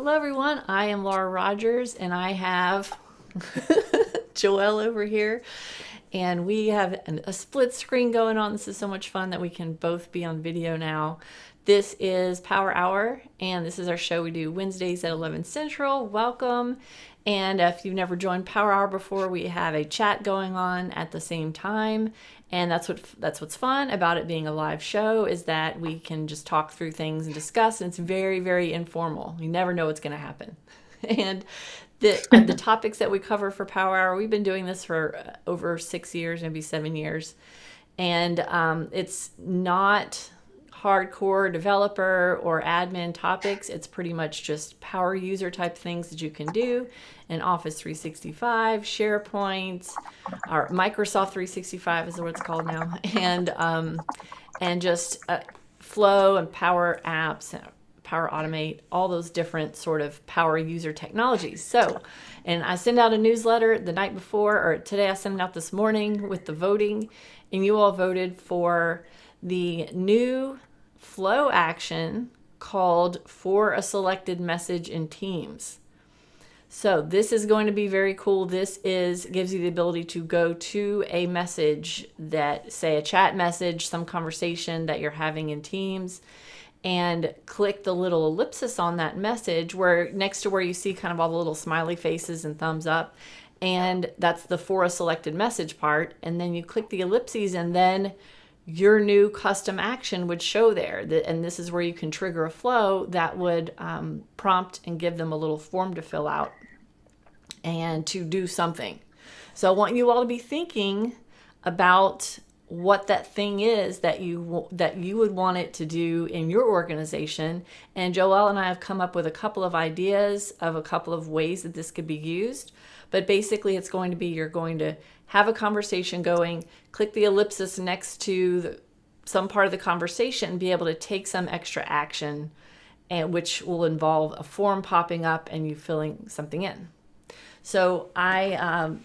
Hello everyone, I am Laura Rogers and I have Joelle over here, and we have a split screen going on. This is so much fun that we can both be on video now. This is Power Hour, and this is our show we do Wednesdays at 11 Central. Welcome. And if you've never joined Power Hour before, we have a chat going on at the same time. And that's what's fun about it being a live show, is that we can just talk through things and discuss, and it's very, very informal. You never know what's going to happen. And the topics that we cover for Power Hour, we've been doing this for over 6 years, maybe 7 years. And it's not hardcore developer or admin topics. It's pretty much just power user type things that you can do in Office 365, SharePoint, or Microsoft 365 is what it's called now, and just Flow and Power Apps, Power Automate, all those different sort of power user technologies. So, and I send out a newsletter the night before, or today I sent it out this morning with the voting, and you all voted for the new Flow action called For a Selected Message in Teams. So this is going to be very cool. This gives you the ability to go to a message that, say, a chat message, some conversation that you're having in Teams, and click the little ellipsis on that message where next to where you see kind of all the little smiley faces and thumbs up. And that's the For a Selected Message part. And then you click the ellipses, and then your new custom action would show there. And this is where you can trigger a flow that would prompt and give them a little form to fill out and to do something. So I want you all to be thinking about what that thing is that you would want it to do in your organization. And Joelle and I have come up with a couple of ideas of a couple of ways that this could be used. But basically it's going to be, you're going to have a conversation going, click the ellipsis next to some part of the conversation, be able to take some extra action, and which will involve a form popping up and you filling something in. So I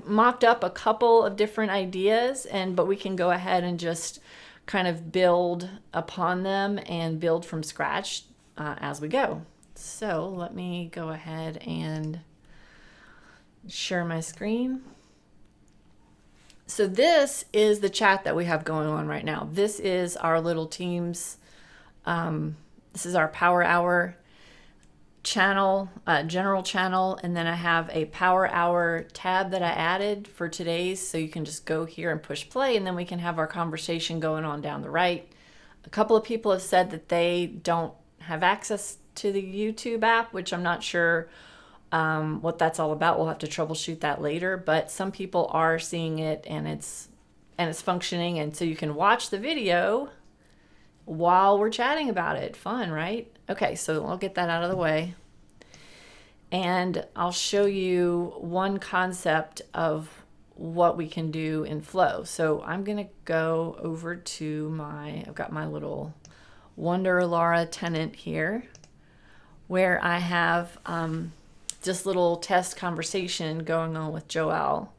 mocked up a couple of different ideas, but we can go ahead and just kind of build upon them and build from scratch as we go. So let me go ahead and share my screen. So this is the chat that we have going on right now. This is our little Teams. This is our Power Hour channel, general channel, and then I have a Power Hour tab that I added for today's, so you can just go here and push play, and then we can have our conversation going on down the right. A couple of people have said that they don't have access to the YouTube app, which I'm not sure what that's all about. We'll have to troubleshoot that later, but some people are seeing it and it's functioning, and so you can watch the video while we're chatting about it. Fun, right? Okay, so I'll get that out of the way, and I'll show you one concept of what we can do in Flow. So I'm gonna go over to I've got my little Wonder Laura tenant here, where I have just little test conversation going on with Joelle.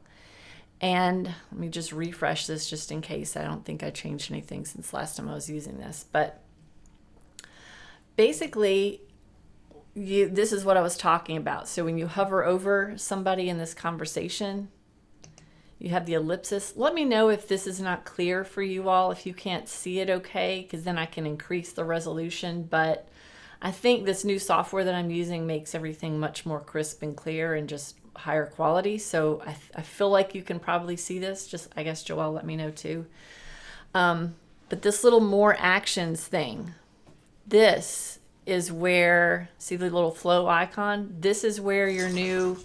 And let me just refresh this just in case. I don't think I changed anything since last time I was using this. But basically, this is what I was talking about. So when you hover over somebody in this conversation, you have the ellipsis. Let me know if this is not clear for you all, if you can't see it okay, because then I can increase the resolution. But I think this new software that I'm using makes everything much more crisp and clear and just higher quality. So I feel like you can probably see this. Just, I guess, Joelle, let me know too. But this little more actions thing, this is where, see the little flow icon? This is where your new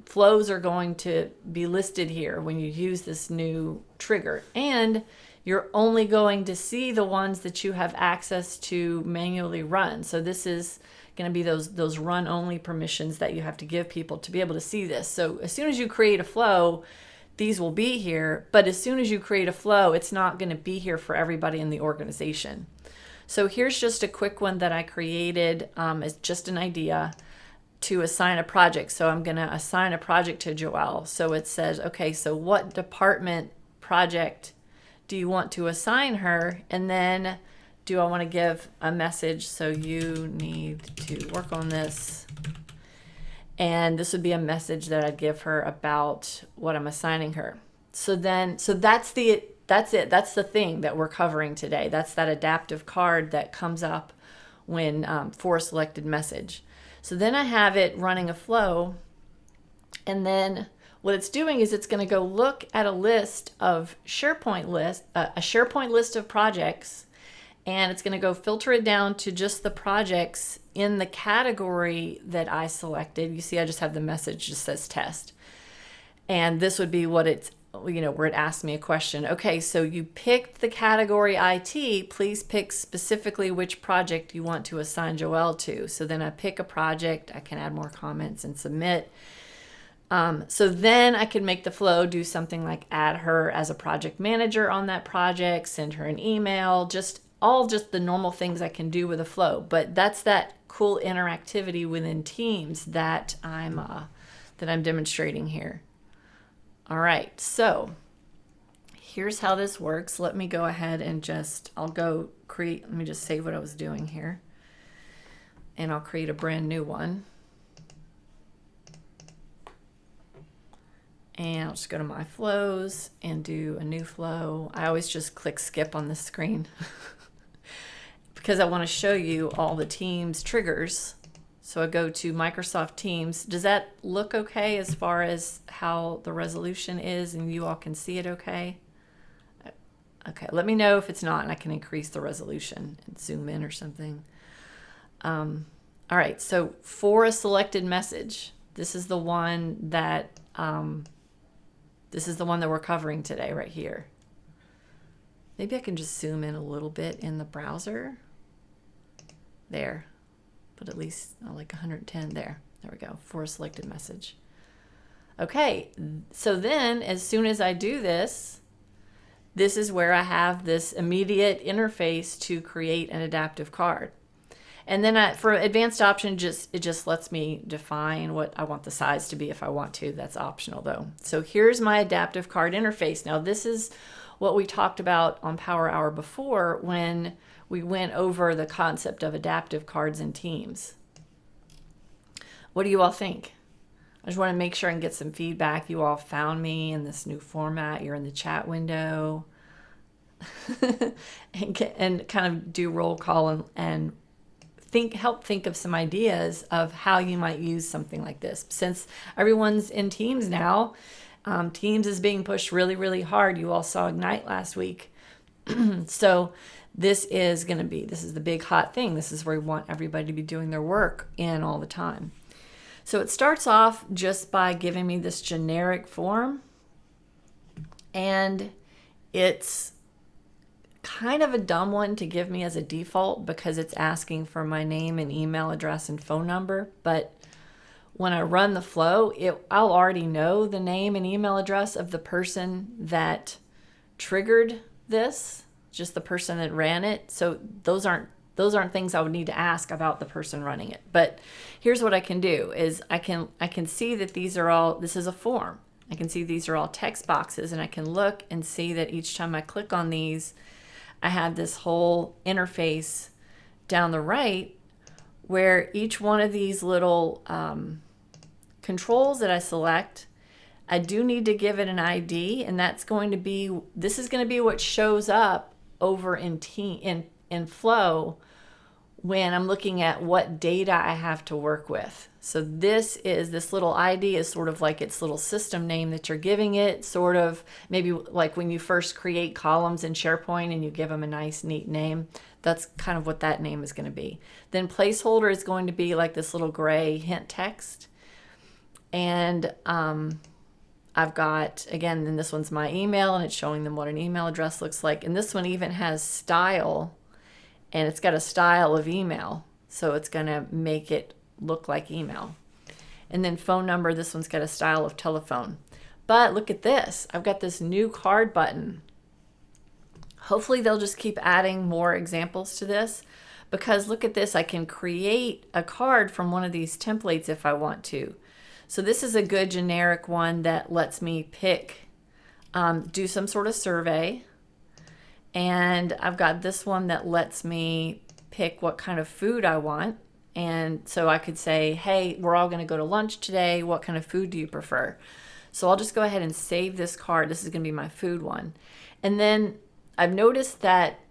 flows are going to be listed here when you use this new trigger. And you're only going to see the ones that you have access to manually run. So this is going to be those run only permissions that you have to give people to be able to see this. So as soon as you create a flow, these will be here, but as soon as you create a flow, it's not going to be here for everybody in the organization. So here's just a quick one that I created as just an idea to assign a project. So I'm going to assign a project to Joelle. So it says, okay, so what department project do you want to assign her? And then do I want to give a message? So you need to work on this. And this would be a message that I'd give her about what I'm assigning her. So that's it. That's the thing that we're covering today. That's that adaptive card that comes up when for a selected message. So then I have it running a flow, and then what it's doing is it's going to go look at a list of a SharePoint list of projects, and it's going to go filter it down to just the projects in the category that I selected. You see, I just have the message just says test. And this would be what it's, where it asks me a question. Okay, so you picked the category IT, please pick specifically which project you want to assign Joelle to. So then I pick a project, I can add more comments and submit. So then I can make the flow do something like add her as a project manager on that project, send her an email, just the normal things I can do with a flow. But that's that cool interactivity within Teams that I'm demonstrating here. All right, so here's how this works. Let me go ahead and let me just save what I was doing here, and I'll create a brand new one. And I'll just go to my flows and do a new flow. I always just click skip on this screen because I want to show you all the Teams triggers. So I go to Microsoft Teams. Does that look okay as far as how the resolution is and you all can see it okay? Okay, let me know if it's not and I can increase the resolution and zoom in or something. All right, so for a selected message, this is the one that we're covering today right here. Maybe I can just zoom in a little bit in the browser. There. But at least like 110 there. There we go, for a selected message. Okay, so then as soon as I do this, this is where I have this immediate interface to create an adaptive card. And then for advanced option, it just lets me define what I want the size to be if I want to. That's optional though. So here's my adaptive card interface. Now this is what we talked about on Power Hour before when we went over the concept of adaptive cards in Teams. What do you all think? I just want to make sure I can get some feedback. You all found me in this new format. You're in the chat window. and kind of do roll call and help think of some ideas of how you might use something like this. Since everyone's in Teams now, Teams is being pushed really, really hard. You all saw Ignite last week. So this is the big hot thing. This is where we want everybody to be doing their work in all the time. So it starts off just by giving me this generic form, and it's kind of a dumb one to give me as a default because it's asking for my name and email address and phone number. But when I run the flow, I'll already know the name and email address of the person that triggered this, just the person that ran it. So those aren't things I would need to ask about the person running it. But here's what I can do is I can see that this is a form. I can see these are all text boxes, and I can look and see that each time I click on these, I have this whole interface down the right where each one of these little controls that I select, I do need to give it an ID, and this is going to be what shows up over in Flow when I'm looking at what data I have to work with. So this little ID is sort of like its little system name that you're giving it, sort of maybe like when you first create columns in SharePoint and you give them a nice, neat name. That's kind of what that name is going to be. Then placeholder is going to be like this little gray hint text. And I've got, again, then this one's my email, and it's showing them what an email address looks like. And this one even has style, and it's got a style of email. So it's going to make it look like email. And then phone number, this one's got a style of telephone. But look at this. I've got this new card button. Hopefully they'll just keep adding more examples to this, because look at this. I can create a card from one of these templates if I want to. So this is a good generic one that lets me pick, do some sort of survey, And I've got this one that lets me pick what kind of food I want. And so I could say, hey, we're all going to go to lunch today. What kind of food do you prefer? So I'll just go ahead and save this card. This is going to be my food one. And then I've noticed that,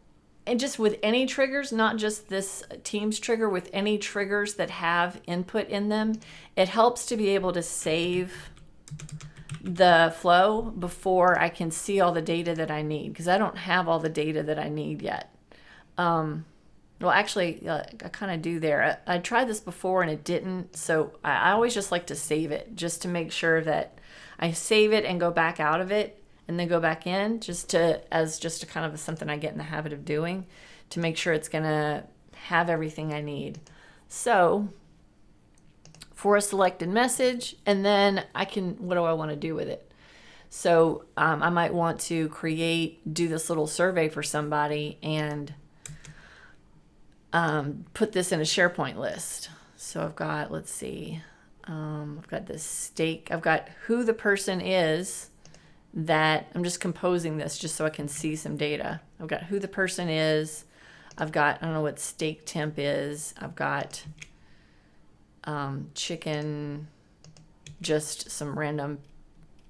and just with any triggers, not just this Teams trigger, with any triggers that have input in them, it helps to be able to save the flow before I can see all the data that I need, because I don't have all the data that I need yet. Well, actually, I kind of do there. I tried this before and it didn't, so I always just like to save it, just to make sure that I save it and go back out of it and then go back in, just a kind of something I get in the habit of doing, to make sure it's gonna have everything I need. So for a selected message, and then what do I want to do with it? So I might want to do this little survey for somebody and put this in a SharePoint list. So I've got, let's see, I've got this steak, I've got who the person is that I'm just composing this just so I can see some data. I've got who the person is. I've got, I don't know what steak temp is. I've got chicken, just some random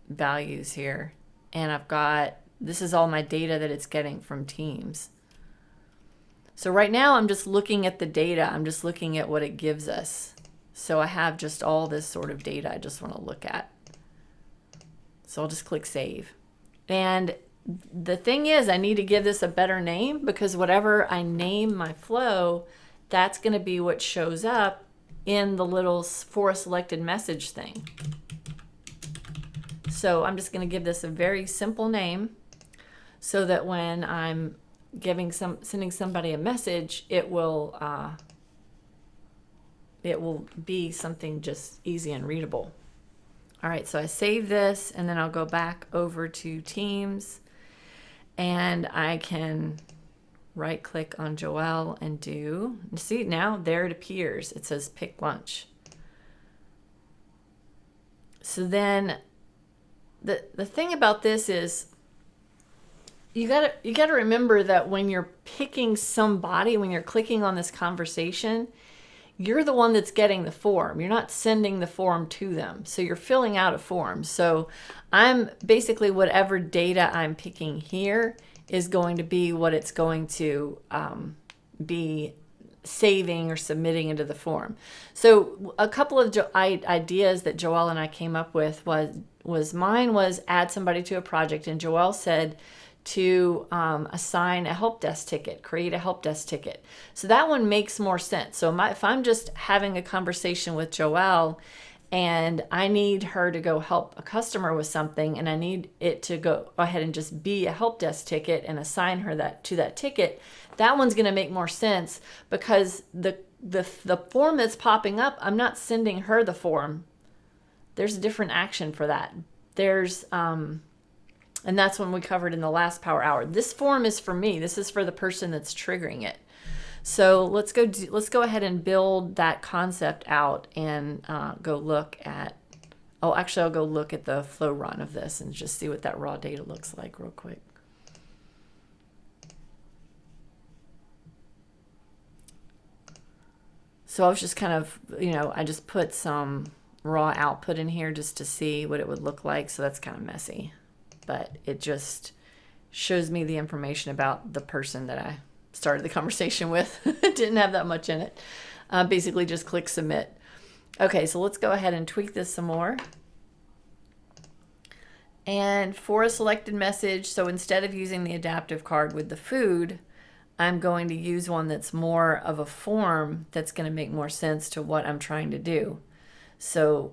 values here. And I've got, this is all my data that it's getting from Teams. So right now I'm just looking at the data. I'm just looking at what it gives us. So I have just all this sort of data I just want to look at. So I'll just click save. And the thing is, I need to give this a better name, because whatever I name my flow, that's going to be what shows up in the little for a selected message thing. So I'm just going to give this a very simple name, so that when I'm sending somebody a message, it will be something just easy and readable. All right, so I save this, and then I'll go back over to Teams, and I can right click on Joelle and see, now there it appears. It says pick lunch. So then the thing about this is, you gotta remember that when you're picking somebody, when you're clicking on this conversation, you're the one that's getting the form. You're not sending the form to them. So you're filling out a form. So I'm basically, whatever data I'm picking here is going to be what it's going to be saving or submitting into the form. So a couple of ideas that Joelle and I came up with was mine was add somebody to a project, and Joelle said to assign a help desk ticket, create a help desk ticket. So that one makes more sense. So if I'm just having a conversation with Joelle and I need her to go help a customer with something, and I need it to go ahead and just be a help desk ticket and assign her to that ticket, that one's going to make more sense, because the form that's popping up, I'm not sending her the form. There's a different action for that. And that's when we covered in the last Power Hour. This form is for me. This is for the person that's triggering it. So let's go ahead and build that concept out and go look at. Oh, actually, I'll go look at the flow run of this and just see what that raw data looks like real quick. So I was just kind of, I just put some raw output in here just to see what it would look like. So that's kind of messy, but it just shows me the information about the person that I started the conversation with. It didn't have that much in it. Basically just click submit. Okay, so let's go ahead and tweak this some more. And for a selected message, so instead of using the adaptive card with the food, I'm going to use one that's more of a form that's going to make more sense to what I'm trying to do. So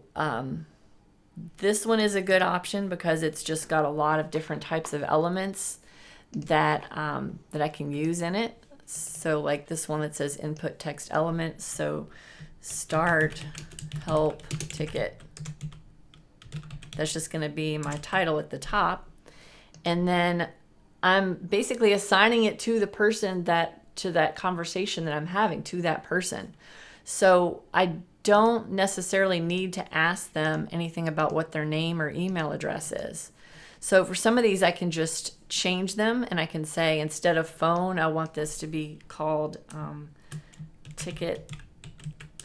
this one is a good option because it's just got a lot of different types of elements that that I can use in it. So like this one that says input text element. So start help ticket. That's just going to be my title at the top. And then I'm basically assigning it to the person to that conversation that I'm having, to that person. So I don't necessarily need to ask them anything about what their name or email address is. So for some of these, I can just change them, and I can say, instead of phone, I want this to be called ticket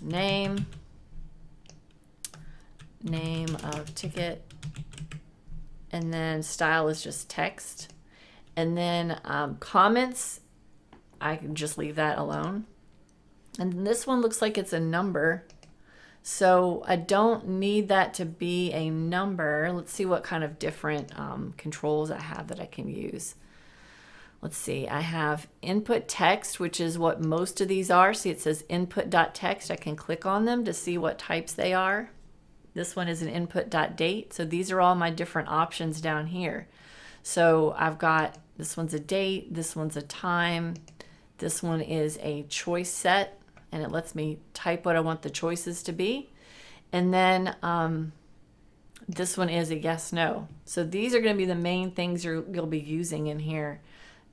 name of ticket, and then style is just text. And then comments, I can just leave that alone. And this one looks like it's a number, so I don't need that to be a number. Let's see what kind of different controls I have that I can use. Let's see, I have input text, which is what most of these are. See, it says input.text. I can click on them to see what types they are. This one is an input.date. So these are all my different options down here. So I've got, this one's a date, this one's a time, this one is a choice set, and it lets me type what I want the choices to be. And then this one is a yes, no. So these are going to be the main things you'll be using in here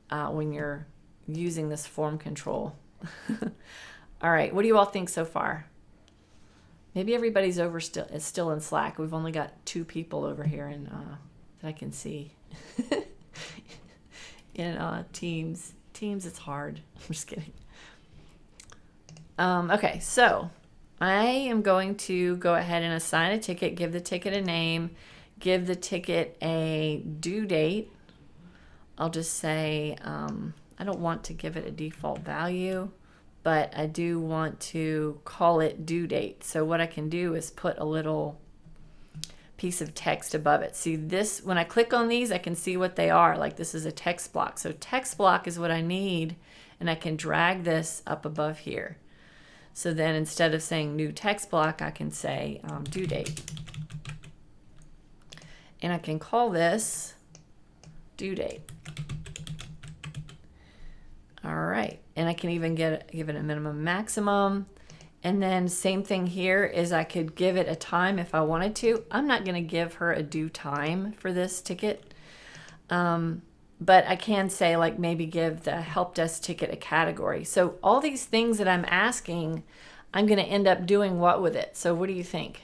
when you're using this form control. All right, what do you all think so far? Maybe everybody's is still in Slack. We've only got 2 people over here in, that I can see. In Teams. Teams, it's hard. I'm just kidding. Okay, so I am going to go ahead and assign a ticket, give the ticket a name, give the ticket a due date. I'll just say, I don't want to give it a default value, but I do want to call it due date. So what I can do is put a little piece of text above it. See this, when I click on these, I can see what they are. Like this is a text block. So text block is what I need, and I can drag this up above here. So then instead of saying new text block, I can say due date. And I can call this due date. All right, and I can even give it a minimum maximum. And then same thing here is I could give it a time if I wanted to. I'm not going to give her a due time for this ticket. But I can say, like, maybe give the help desk ticket a category. So all these things that I'm asking, I'm going to end up doing what with it? So what do you think?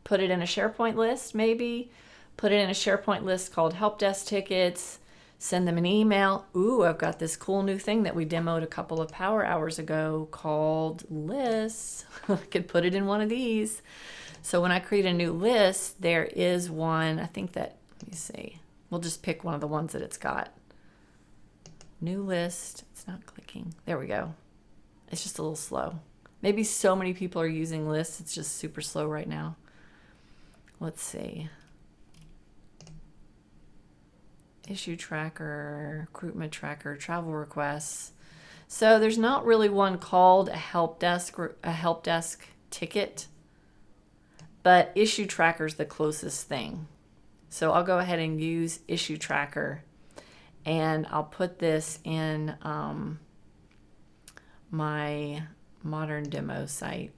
Put it in a SharePoint list, maybe? Put it in a SharePoint list called help desk tickets. Send them an email. Ooh, I've got this cool new thing that we demoed a couple of power hours ago called lists. I could put it in one of these. So when I create a new list, there is one, I think that, let me see. We'll just pick one of the ones that it's got. New list. It's not clicking. There we go. It's just a little slow. Maybe so many people are using lists. It's just super slow right now. Let's see. Issue tracker, recruitment tracker, travel requests. So there's not really one called a help desk ticket, but issue tracker is the closest thing. So I'll go ahead and use issue tracker, and I'll put this in my modern demo site.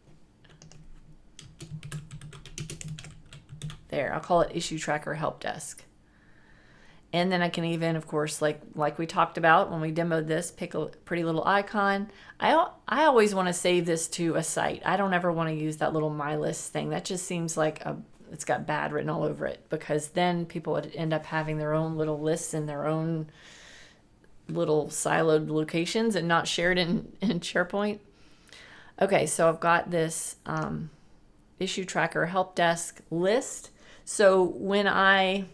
There, I'll call it issue tracker help desk. And then I can even, of course, like we talked about when we demoed this, pick a pretty little icon. I always want to save this to a site. I don't ever want to use that little My List thing. That just seems like it's got bad written all over it, because then people would end up having their own little lists in their own little siloed locations and not shared in SharePoint. Okay, so I've got this issue tracker help desk list. So when I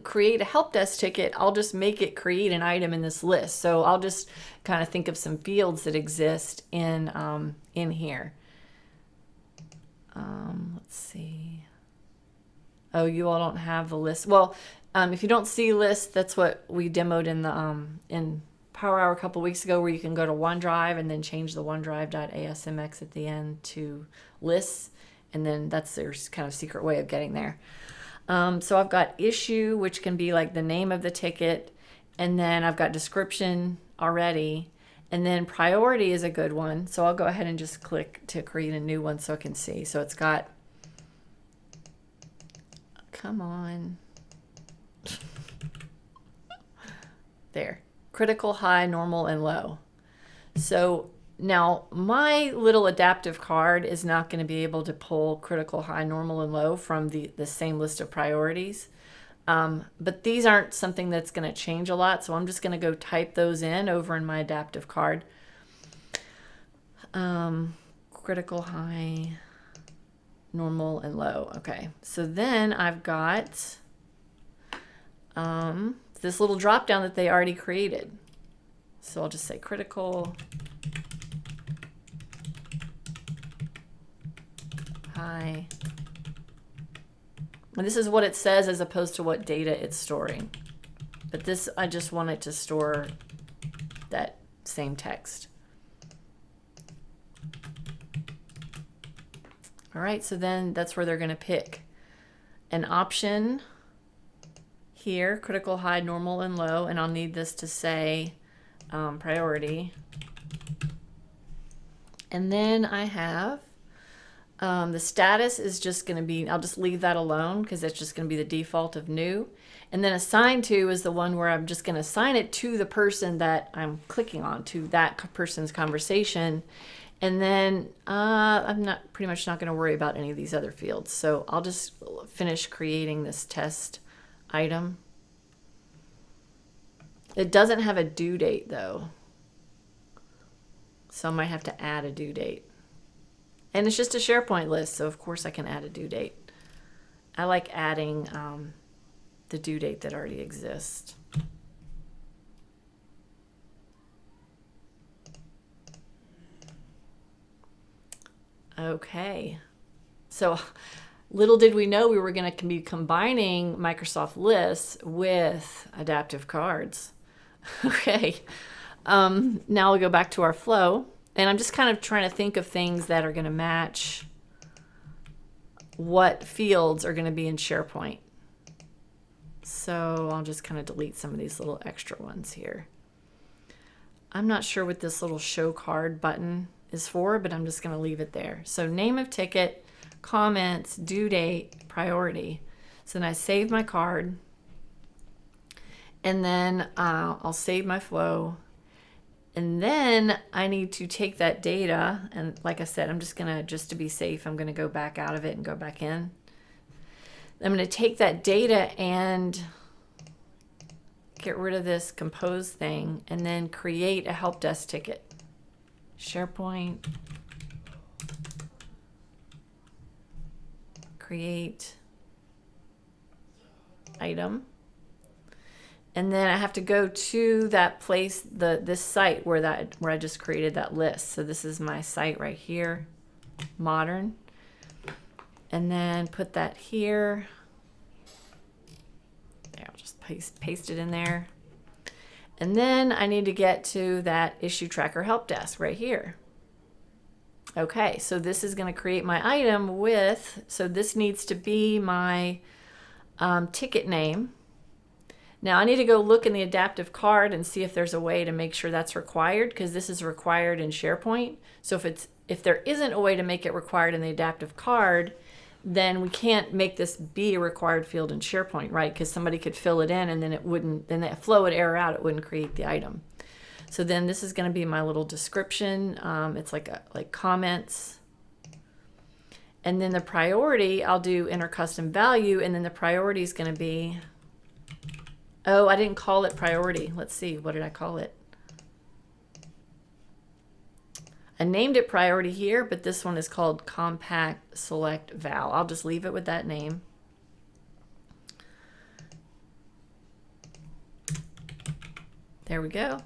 create a help desk ticket, I'll just make it create an item in this list. So I'll just kind of think of some fields that exist in here. Let's see. Oh, you all don't have the list. Well, if you don't see lists, that's what we demoed in the in Power Hour a couple weeks ago, where you can go to OneDrive and then change the OneDrive.asmx at the end to lists, and then that's their kind of secret way of getting there. So I've got issue, which can be like the name of the ticket, and then I've got description already, and then priority is a good one. So I'll go ahead and just click to create a new one so I can see. So it's got, come on, there, critical, high, normal, and low. So now my little adaptive card is not going to be able to pull critical, high, normal, and low from the same list of priorities. But these aren't something that's going to change a lot, so I'm just going to go type those in over in my adaptive card. Critical, high, normal, and low. Okay, so then I've got this little drop down that they already created. So I'll just say critical, high. And this is what it says as opposed to what data it's storing. But this, I just want it to store that same text. All right, so then that's where they're going to pick an option here, critical, high, normal, and low. And I'll need this to say priority. And then I have the status is just going to be, I'll just leave that alone because it's just going to be the default of new. And then assign to is the one where I'm just going to assign it to the person that I'm clicking on, to that person's conversation. And then I'm pretty much not going to worry about any of these other fields. So I'll just finish creating this test item. It doesn't have a due date though. So I might have to add a due date. And it's just a SharePoint list, so of course I can add a due date. I like adding the due date that already exists. Okay, so little did we know we were going to be combining Microsoft Lists with adaptive cards. Okay, now we'll go back to our flow, and I'm just kind of trying to think of things that are going to match what fields are going to be in SharePoint. So I'll just kind of delete some of these little extra ones here. I'm not sure what this little show card button is for, but I'm just going to leave it there. So name of ticket, comments, due date, priority. So then I save my card, and then I'll save my flow. And then I need to take that data, and like I said, I'm just gonna, just to be safe, I'm gonna go back out of it and go back in. I'm gonna take that data and get rid of this compose thing and then create a help desk ticket. SharePoint, create item. And then I have to go to that place, this site where I just created that list. So this is my site right here, modern. And then put that here. There, I'll just paste it in there. And then I need to get to that issue tracker help desk right here. Okay, so this is going to create my item with, so this needs to be my ticket name. Now I need to go look in the adaptive card and see if there's a way to make sure that's required, because this is required in SharePoint. So if there isn't a way to make it required in the adaptive card, then we can't make this be a required field in SharePoint, right? Because somebody could fill it in and then it wouldn't, then the flow would error out, it wouldn't create the item. So then this is going to be my little description. It's like comments. And then the priority, I'll do enter custom value, and then the priority is going to be, oh, I didn't call it priority. Let's see, what did I call it? I named it priority here, but this one is called compact select val. I'll just leave it with that name. There we go.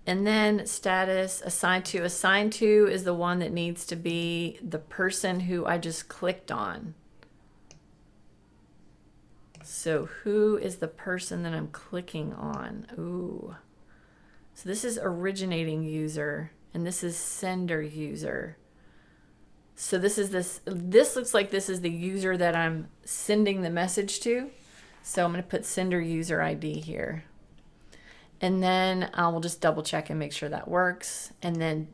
And then status assigned to. Assigned to is the one that needs to be the person who I just clicked on. So who is the person that I'm clicking on? Ooh. So this is originating user, and this is sender user. So this looks like this is the user that I'm sending the message to. So I'm going to put sender user ID here. And then I will just double check and make sure that works. And then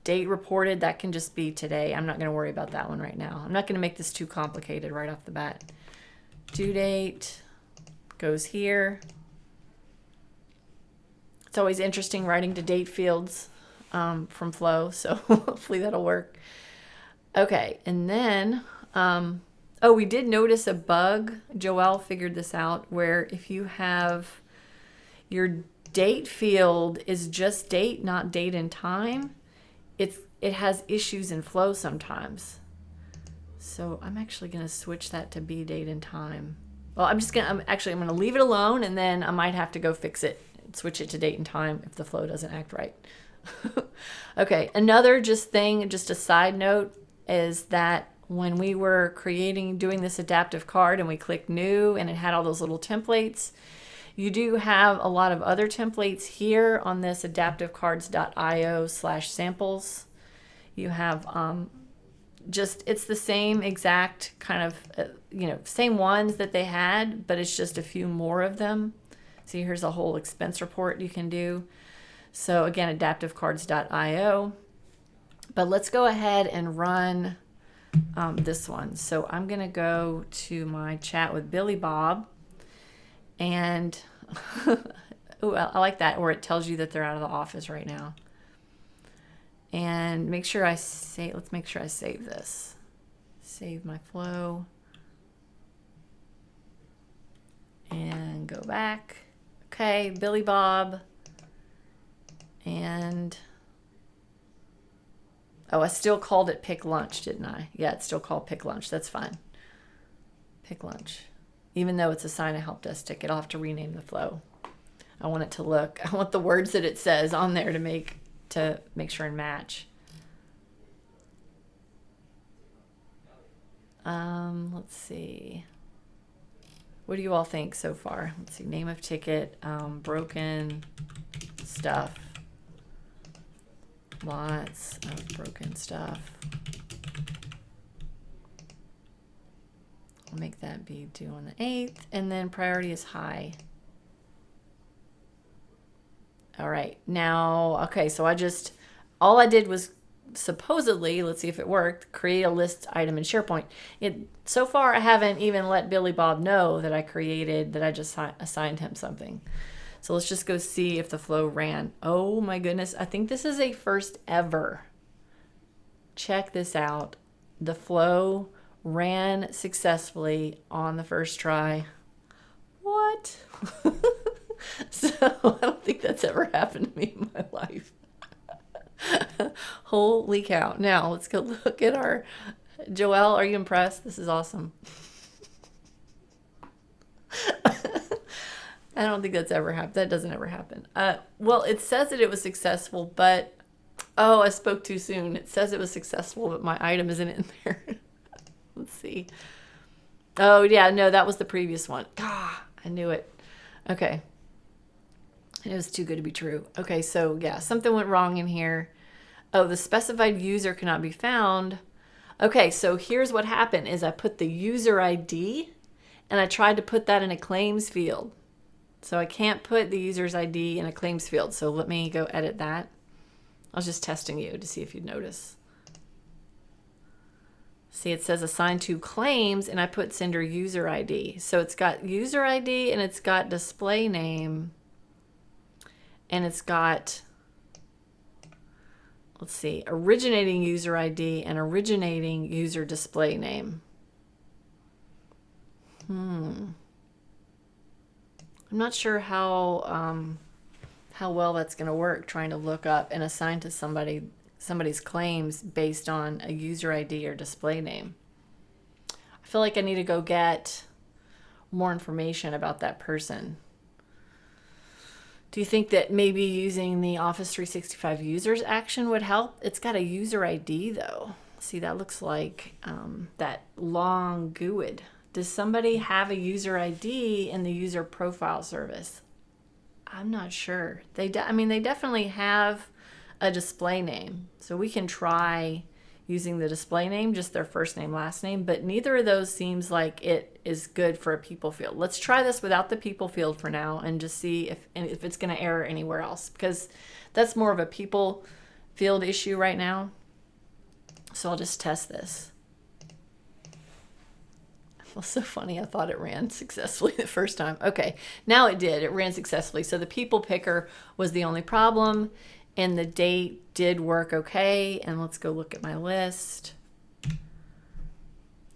date reported, that can just be today. I'm not going to worry about that one right now. I'm not going to make this too complicated right off the bat. Due date goes here. It's always interesting writing to date fields from Flow, so hopefully that'll work. Okay, and then Oh, we did notice a bug. Joelle figured this out, where if you have your date field is just date, not date and time, it has issues in Flow sometimes. So I'm actually going to switch that to be date and time. Well, I'm going to leave it alone, and then I might have to go fix it, switch it to date and time if the Flow doesn't act right. Okay, another just a side note, is that when we were doing this adaptive card and we clicked new and it had all those little templates, you do have a lot of other templates here on this adaptivecards.io/samples. You have it's the same exact kind of, same ones that they had, but it's just a few more of them. See, here's a whole expense report you can do. So again, adaptivecards.io. But let's go ahead and run this one. So I'm going to go to my chat with Billy Bob, and oh, I like that, where it tells you that they're out of the office right now. And let's make sure I save this. Save my flow. And go back. Okay, Billy Bob. And oh, I still called it Pick Lunch, didn't I? Yeah, it's still called Pick Lunch. That's fine. Pick Lunch. Even though it's a Sign a Help Desk ticket, I'll have to rename the flow. I want the words that it says on there to make sure and match. Let's see. What do you all think so far? Let's see. Name of ticket, broken stuff. Lots of broken stuff. I'll make that be due on the 8th, and then priority is high. All right, now, okay, so all I did was supposedly, let's see if it worked, create a list item in SharePoint. So far, I haven't even let Billy Bob know that I just assigned him something. So let's just go see if the flow ran. Oh my goodness, I think this is a first ever. Check this out. The flow ran successfully on the first try. What? So I don't think that's ever happened to me in my life. Holy cow. Now let's go look at our Joelle. Are you impressed? This is awesome. I don't think that's ever happened. That doesn't ever happen. Well, it says that it was successful, but oh, I spoke too soon. It says it was successful, but my item isn't in there. Let's see. Oh yeah, no, that was the previous one. Ah, I knew it. Okay. It was too good to be true. Okay, so yeah, something went wrong in here. Oh, the specified user cannot be found. Okay, so here's what happened is I put the user ID and I tried to put that in a claims field. So I can't put the user's ID in a claims field. So let me go edit that. I was just testing you to see if you'd notice. See, it says assign to claims and I put sender user ID. So it's got user ID and it's got display name. And it's got, let's see, originating user ID and originating user display name. I'm not sure how well that's going to work, trying to look up and assign to somebody's claims based on a user ID or display name. I feel like I need to go get more information about that person. Do you think that maybe using the Office 365 users action would help? It's got a user ID though. See, that looks like that long GUID. Does somebody have a user ID in the user profile service? I'm not sure. They definitely have a display name. So we can try using the display name, just their first name, last name, but neither of those seems like it is good for a people field. Let's try this without the people field for now and just see if it's going to error anywhere else, because that's more of a people field issue right now. So I'll just test this. It was so funny. I thought it ran successfully the first time. Okay, now it did. It ran successfully. So the people picker was the only problem. And the date did work okay. And let's go look at my list.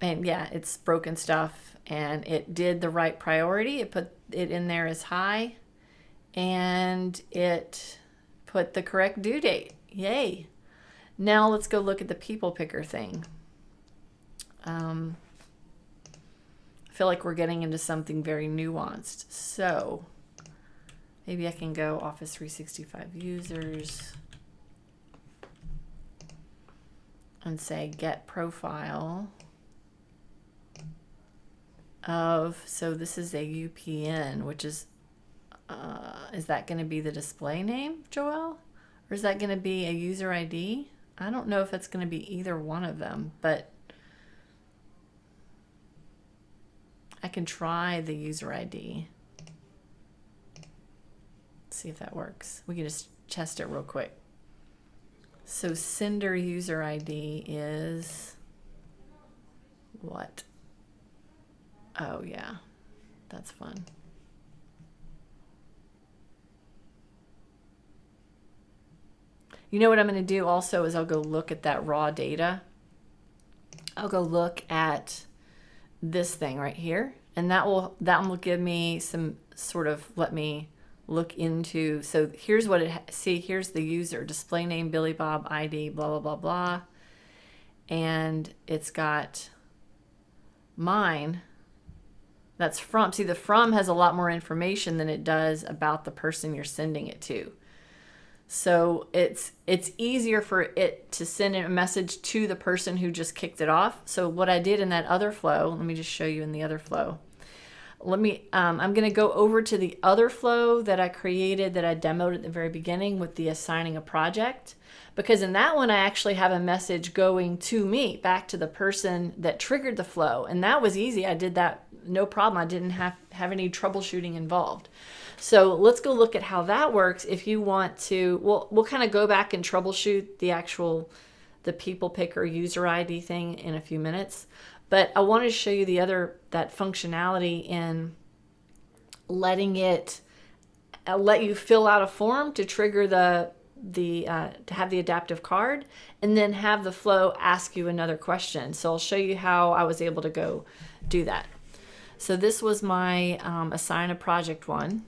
and yeah, it's broken stuff, and it did the right priority. It put it in there as high, and it put the correct due date. Yay. Now let's go look at the people picker thing. I feel like we're getting into something very nuanced. So maybe I can go Office 365 users and say get profile of, so this is a UPN, which is that going to be the display name, Joelle? Or is that going to be a user ID? I don't know if it's going to be either one of them, but I can try the user ID. See if that works. We can just test it real quick. So sender user ID is what? Oh yeah, that's fun. You know what I'm going to do also is I'll go look at that raw data. I'll go look at this thing right here, and that will give me some sort of, let me look into. So here's what see, here's the user, display name, Billy Bob, ID, blah, blah, blah, blah. And it's got mine. That's from. See, the from has a lot more information than it does about the person you're sending it to. So it's easier for it to send a message to the person who just kicked it off. So what I did in that other flow, let me just show you in the other flow. I'm going to go over to the other flow that I created, that I demoed at the very beginning with the assigning a project. Because in that one, I actually have a message going to me, back to the person that triggered the flow. And that was easy. I did that, no problem. I didn't have any troubleshooting involved. So let's go look at how that works. If you want to, we'll kind of go back and troubleshoot the people picker user ID thing in a few minutes. But I wanted to show you that functionality in letting it let you fill out a form to trigger to have the adaptive card, and then have the flow ask you another question. So I'll show you how I was able to go do that. So this was my assign a project one.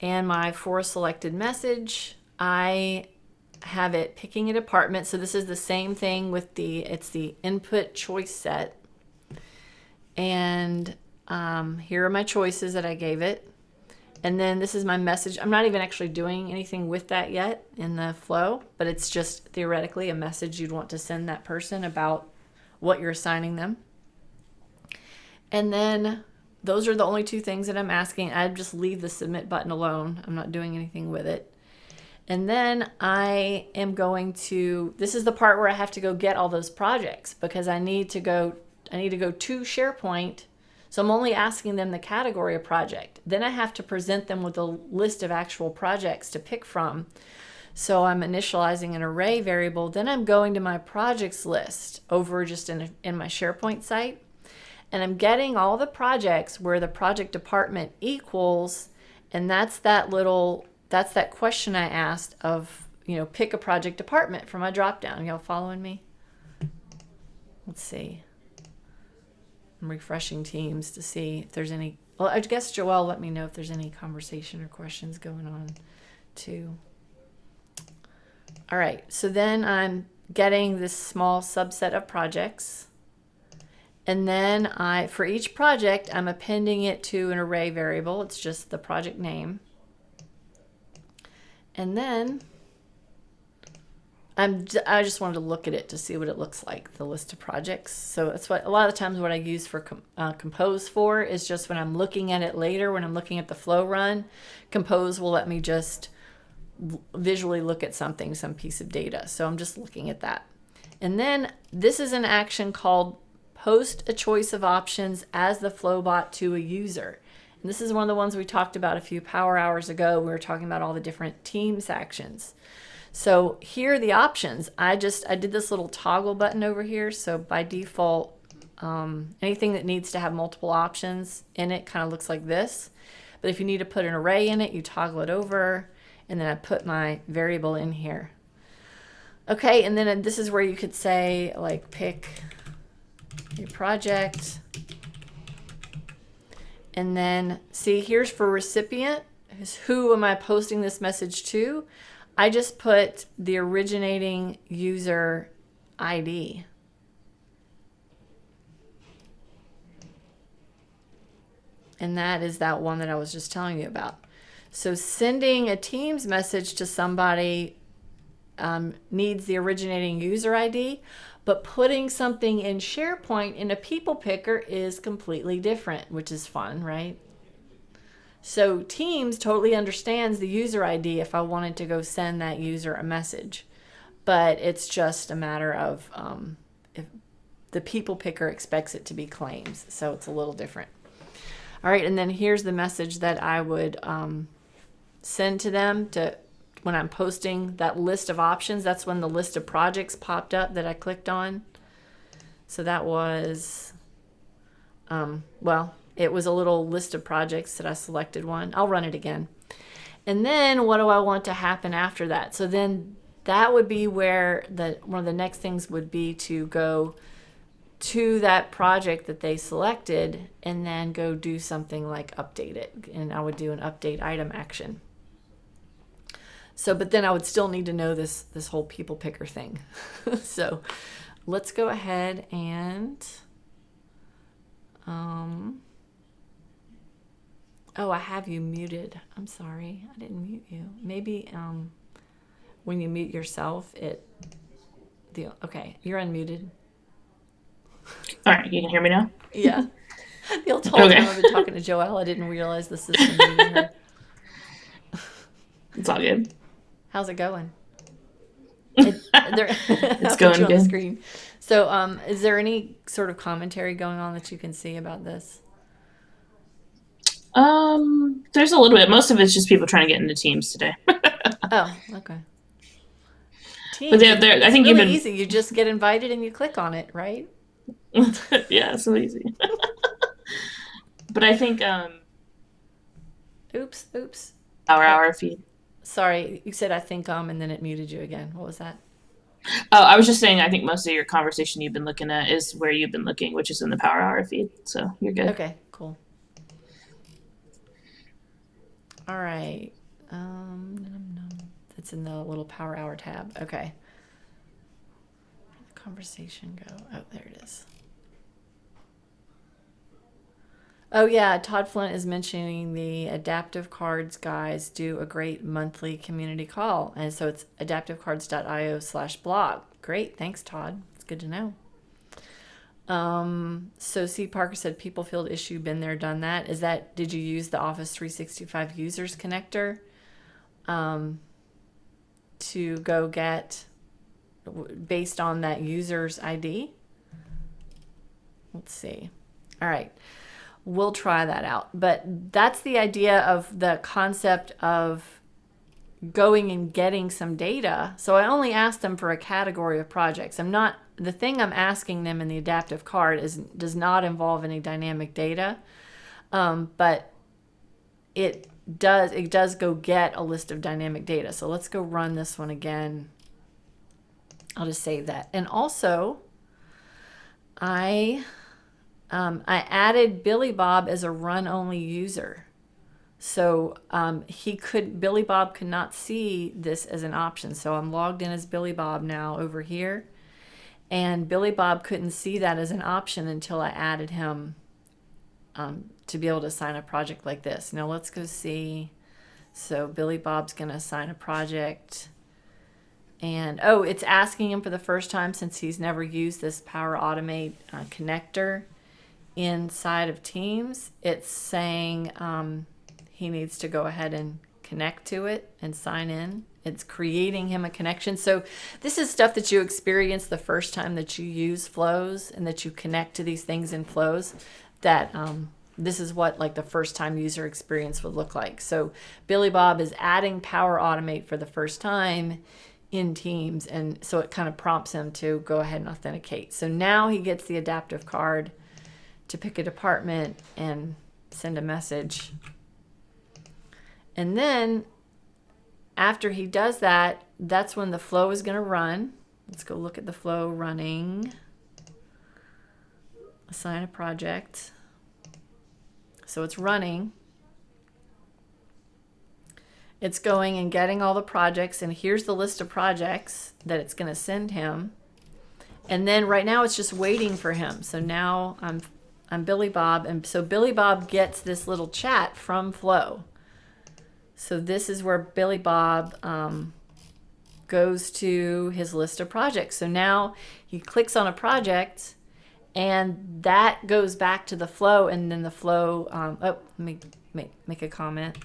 And my for a selected message, I have it picking a department. So this is the same thing with it's the input choice set. And here are my choices that I gave it. And then this is my message. I'm not even actually doing anything with that yet in the flow, but it's just theoretically a message you'd want to send that person about what you're assigning them. And then those are the only two things that I'm asking. I'd just leave the submit button alone. I'm not doing anything with it. And then I am going to, this is the part where I have to go get all those projects, because I need to go to SharePoint. So I'm only asking them the category of project. Then I have to present them with a list of actual projects to pick from. So I'm initializing an array variable. Then I'm going to my projects list over just in my SharePoint site. And I'm getting all the projects where the project department equals, and that's that question I asked of, pick a project department from my dropdown. Y'all following me? Let's see. I'm refreshing Teams to see if there's any. Well, I guess Joelle let me know if there's any conversation or questions going on too. All right, so then I'm getting this small subset of projects. And then for each project, I'm appending it to an array variable. It's just the project name. And then I just wanted to look at it to see what it looks like, the list of projects. So that's what a lot of the times what I use for Compose for is just when I'm looking at it later, when I'm looking at the flow run, Compose will let me just visually look at some piece of data. So I'm just looking at that. And then this is an action called post a choice of options as the Flowbot to a user. And this is one of the ones we talked about a few power hours ago. We were talking about all the different Teams actions. So here are the options. I did this little toggle button over here. So by default, anything that needs to have multiple options in it kind of looks like this. But if you need to put an array in it, you toggle it over, and then I put my variable in here. Okay, and then this is where you could say, like, pick your project. And then, see, here's for recipient. Who am I posting this message to? I just put the originating user ID. And that is that one that I was just telling you about. So sending a Teams message to somebody needs the originating user ID, but putting something in SharePoint in a people picker is completely different, which is fun, right? So Teams totally understands the user ID if I wanted to go send that user a message, but it's just a matter of if the people picker expects it to be claims, so it's a little different. All right, and then here's the message that I would send to them when I'm posting that list of options. That's when the list of projects popped up that I clicked on. So that was, it was a little list of projects that I selected one. I'll run it again. And then what do I want to happen after that? So then that would be where one of the next things would be to go to that project that they selected and then go do something like update it. And I would do an update item action. So, but then I would still need to know this whole people picker thing. So let's go ahead and, oh, I have you muted. I'm sorry, I didn't mute you. Maybe when you mute yourself, okay, you're unmuted. All right, you can hear me now? Yeah. The whole time I've been talking to Joelle, I didn't realize the system muted her. It's all good. How's it going? It's going good. On the screen. So, is there any sort of commentary going on that you can see about this? There's a little bit. Most of it's just people trying to get into Teams today. Oh, okay. Teams, but I think really easy. You just get invited and you click on it, right? Yeah, so easy. But I think Oops. Power Hour feed. Sorry, you said I think and then it muted you again. What was that? Oh, I was just saying I think most of your conversation you've been looking at is where you've been looking, which is in the Power Hour feed. So you're good. Okay, cool. All right. It's in the little Power Hour tab. Okay. Where'd the conversation go? Oh, there it is. Oh yeah, Todd Flint is mentioning the Adaptive Cards guys do a great monthly community call. And so it's adaptivecards.io/blog. Great, thanks Todd. It's good to know. So C. Parker said people field issue, been there, done that. Did you use the Office 365 users connector to go get based on that user's ID? Let's see. All right. We'll try that out. But that's the idea of the concept of going and getting some data. So I only asked them for a category of projects. The thing I'm asking them in the adaptive card does not involve any dynamic data, but it does go get a list of dynamic data. So let's go run this one again. I'll just save that. And also, I added Billy Bob as a run-only user. So Billy Bob could not see this as an option. So I'm logged in as Billy Bob now over here. And Billy Bob couldn't see that as an option until I added him to be able to assign a project like this. Now let's go see. So Billy Bob's going to assign a project. And, it's asking him for the first time since he's never used this Power Automate connector inside of Teams. It's saying he needs to go ahead and connect to it and sign in. It's creating him a connection. So this is stuff that you experience the first time that you use Flows and that you connect to these things in Flows, that this is what like the first time user experience would look like. So Billy Bob is adding Power Automate for the first time in Teams, and so it kind of prompts him to go ahead and authenticate. So now he gets the adaptive card to pick a department and send a message. And then after he does that, that's when the flow is going to run. Let's go look at the flow running. Assign a project. So it's running. It's going and getting all the projects, and here's the list of projects that it's going to send him. And then right now it's just waiting for him. So now I'm Billy Bob, and so Billy Bob gets this little chat from Flow. So this is where Billy Bob goes to his list of projects. So now he clicks on a project, and that goes back to the Flow, and then the Flow. Let me make a comment.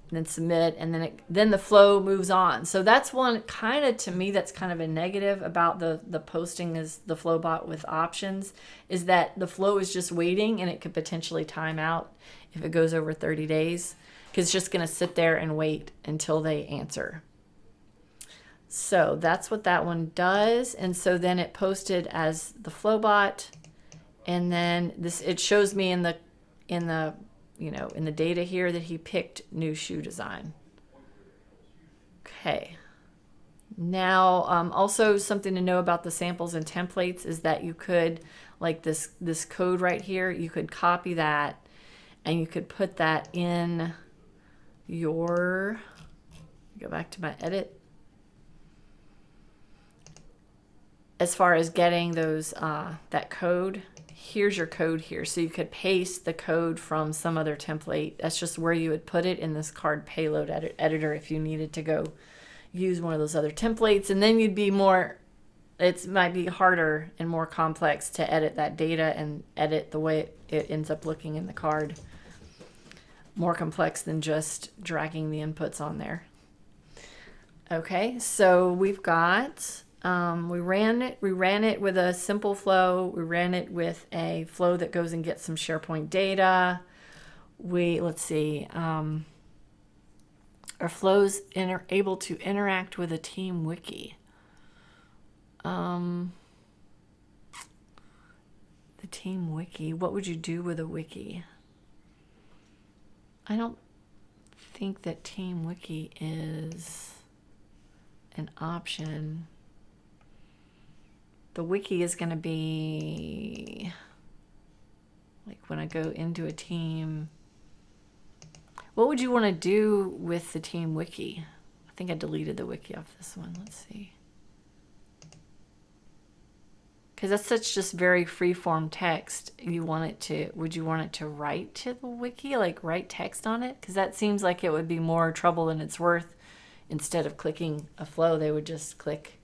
And then submit, and then the flow moves on. So that's one kind of, to me, that's kind of a negative about the posting as the flow bot with options, is that the flow is just waiting, and it could potentially time out if it goes over 30 days, because it's just going to sit there and wait until they answer. So that's what that one does. And so then it posted as the flow bot, and then it shows me in the in the data here that he picked new shoe design. Okay. Now, also something to know about the samples and templates is that you could, like this code right here, you could copy that and you could put that in your, go back to my edit. As far as getting those, that code, here's your code here. So you could paste the code from some other template. That's just where you would put it in this card payload editor if you needed to go use one of those other templates. And then you'd be more, it might be harder and more complex to edit that data and edit the way it ends up looking in the card. More complex than just dragging the inputs on there. Okay, so we've got, we ran it with a simple flow. We ran it with a flow that goes and gets some SharePoint data. Let's see, are flows able to interact with a team wiki? The team wiki, what would you do with a wiki? I don't think that team wiki is an option. The wiki is going to be like when I go into a team. What would you want to do with the team wiki? I think I deleted the wiki off this one. Let's see. Because that's such just very free-form text. Would you want it to write to the wiki, like write text on it? Because that seems like it would be more trouble than it's worth. Instead of clicking a flow, they would just click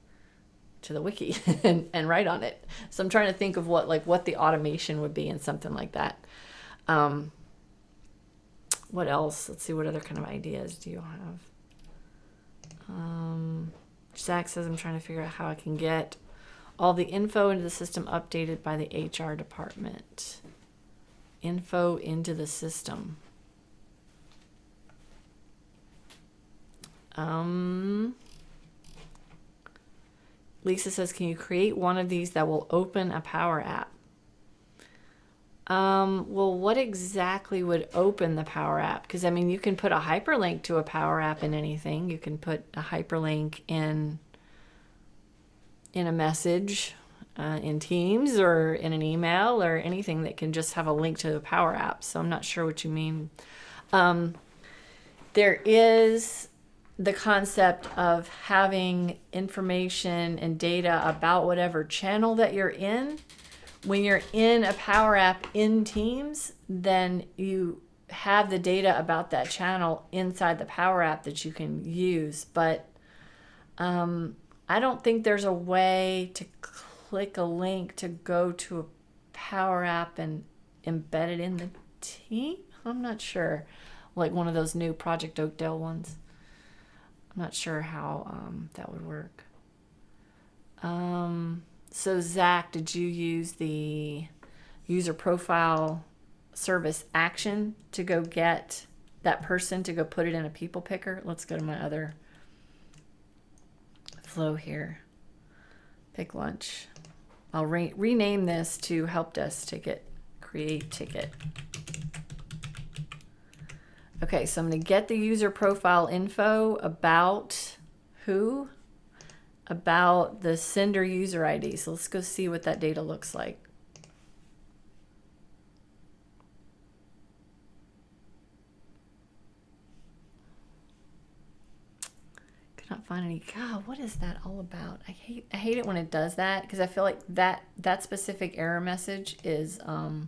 to the wiki and write on it. So I'm trying to think of what the automation would be in something like that. What else? Let's see, what other kind of ideas do you have? Zach says I'm trying to figure out how I can get all the info into the system updated by the HR department. Info into the system. Lisa says, can you create one of these that will open a Power App? Well, what exactly would open the Power App? Because, I mean, you can put a hyperlink to a Power App in anything. You can put a hyperlink in a message, in Teams, or in an email, or anything that can just have a link to the Power App. So I'm not sure what you mean. There is the concept of having information and data about whatever channel that you're in. When you're in a Power App in Teams, then you have the data about that channel inside the Power App that you can use. But I don't think there's a way to click a link to go to a Power App and embed it in the team. I'm not sure. Like one of those new Project Oakdale ones. I'm not sure how that would work. So Zach, did you use the user profile service action to go get that person to go put it in a people picker? Let's go to my other flow here. Pick lunch. I'll rename this to help desk ticket, create ticket. Okay, so I'm going to get the user profile info about who about the sender user ID. So let's go see what that data looks like. Could not find any. God, what is that all about? I hate it when it does that, because I feel like that specific error message is I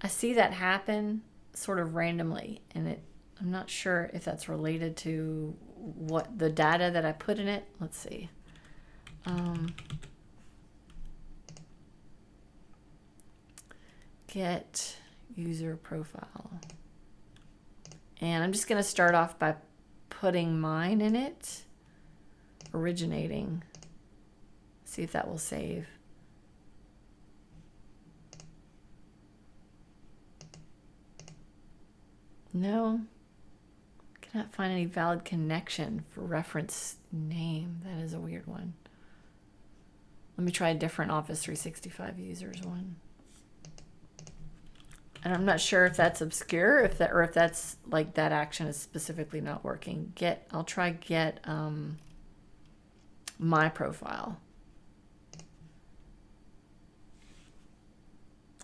see that happen sort of randomly, and I'm not sure if that's related to what the data that I put in it. Let's see. Get user profile. And I'm just going to start off by putting mine in it. Originating. See if that will save. No. Cannot find any valid connection for reference name. That is a weird one. Let me try a different Office 365 users one. And I'm not sure if that's obscure, or if that's like that action is specifically not working. I'll try get my profile.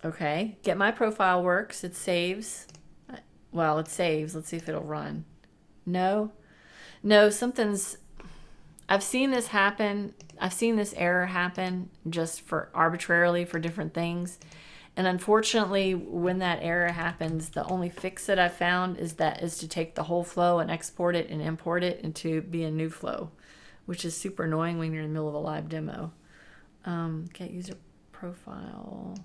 Okay, get my profile works. It saves. Well, it saves. Let's see if it'll run. No, something's. I've seen this happen. I've seen this error happen just for arbitrarily for different things. And unfortunately, when that error happens, the only fix that I found is to take the whole flow and export it and import it into be a new flow, which is super annoying when you're in the middle of a live demo. Get user profile.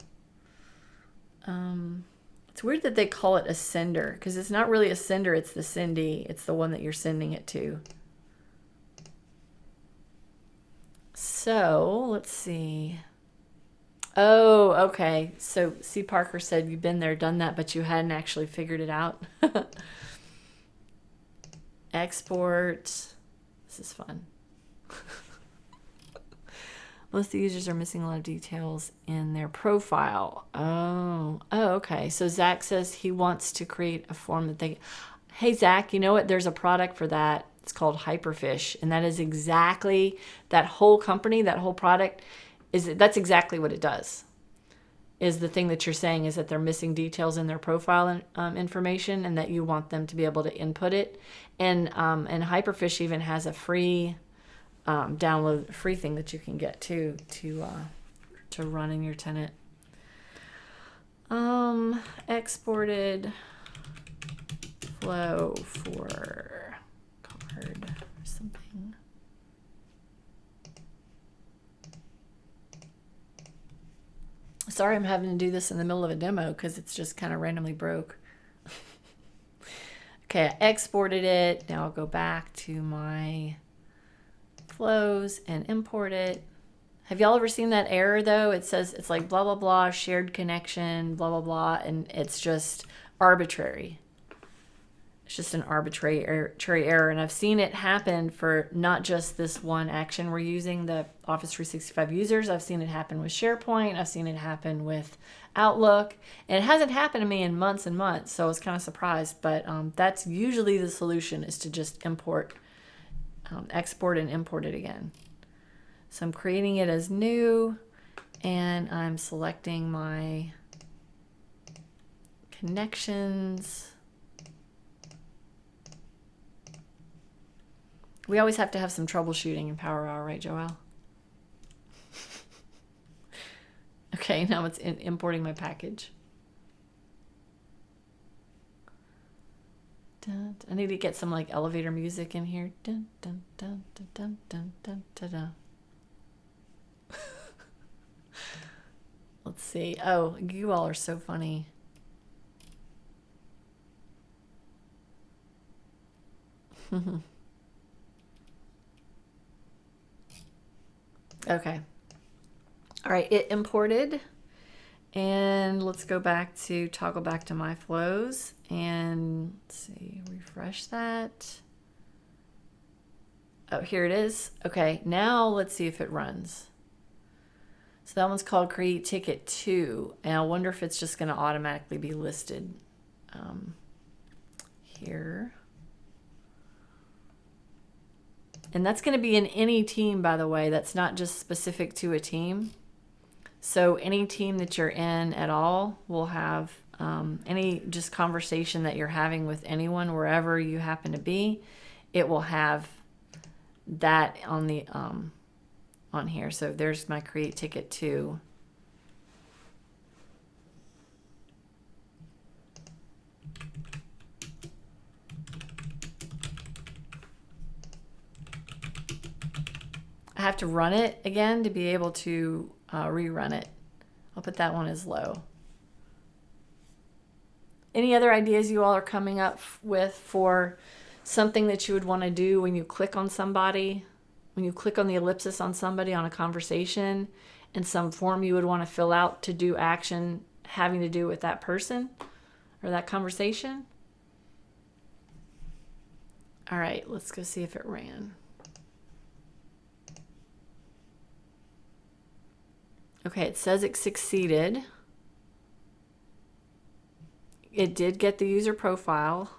It's weird that they call it a sender, because it's not really a sender, it's the sendee. It's the one that you're sending it to. So let's see. Oh, okay. So C. Parker said you've been there, done that, but you hadn't actually figured it out. Export. This is fun. Most of the users are missing a lot of details in their profile. Oh, okay. So Zach says he wants to create a form that they... Hey, Zach, you know what? There's a product for that. It's called Hyperfish. And that is exactly... That whole company, that whole product, that's exactly what it does. Is the thing that you're saying is that they're missing details in their profile information, and that you want them to be able to input it. And Hyperfish even has a free... download free thing that you can get to run in your tenant. Exported flow for card or something. Sorry, I'm having to do this in the middle of a demo because it's just kind of randomly broke. Okay, I exported it. Now I'll go back to my flows and import it. Have y'all ever seen that error though? It says it's like blah blah blah shared connection blah blah blah, and it's just arbitrary. It's just an arbitrary error, and I've seen it happen for not just this one action we're using, the Office 365 users. I've seen it happen with SharePoint. I've seen it happen with Outlook, and it hasn't happened to me in months and months, so I was kind of surprised. But that's usually the solution, is to just export and import it again. So I'm creating it as new, and I'm selecting my connections. We always have to have some troubleshooting in Power Hour, right, Joelle? Okay, now it's importing my package. I need to get some like elevator music in here. Dun, dun, dun, dun, dun, dun, dun, dun, dun. Let's see. Oh, you all are so funny. Okay. All right, it imported. And let's go back to toggle back to my flows, and let's see, refresh that. Oh, here it is. Okay, now let's see if it runs. So that one's called Create Ticket 2, and I wonder if it's just going to automatically be listed here. And that's going to be in any team, by the way. That's not just specific to a team. So any team that you're in at all will have any just conversation that you're having with anyone, wherever you happen to be, it will have that on the on here. So there's my create ticket too. I have to run it again to be able to rerun it. I'll put that one as low. Any other ideas you all are coming up with for something that you would want to do when you click on somebody, when you click on the ellipsis on somebody on a conversation, and some form you would want to fill out to do action having to do with that person or that conversation? All right, let's go see if it ran. Okay, it says it succeeded. It did get the user profile.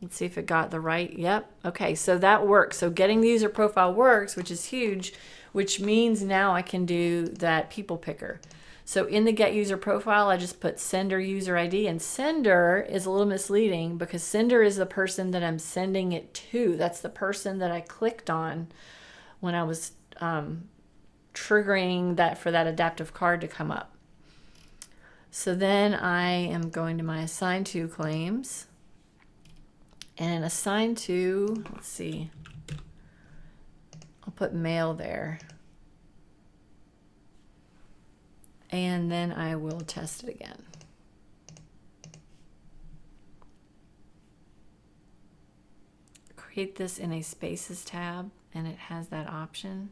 Let's see if it got the right. Yep. Okay, so that works. So getting the user profile works, which is huge, which means now I can do that people picker. So in the get user profile, I just put sender user ID, and sender is a little misleading because sender is the person that I'm sending it to. That's the person that I clicked on when I was triggering that for that adaptive card to come up. So then I am going to my assign to claims, and assign to, let's see, I'll put mail there. And then I will test it again. Create this in a spaces tab, and it has that option.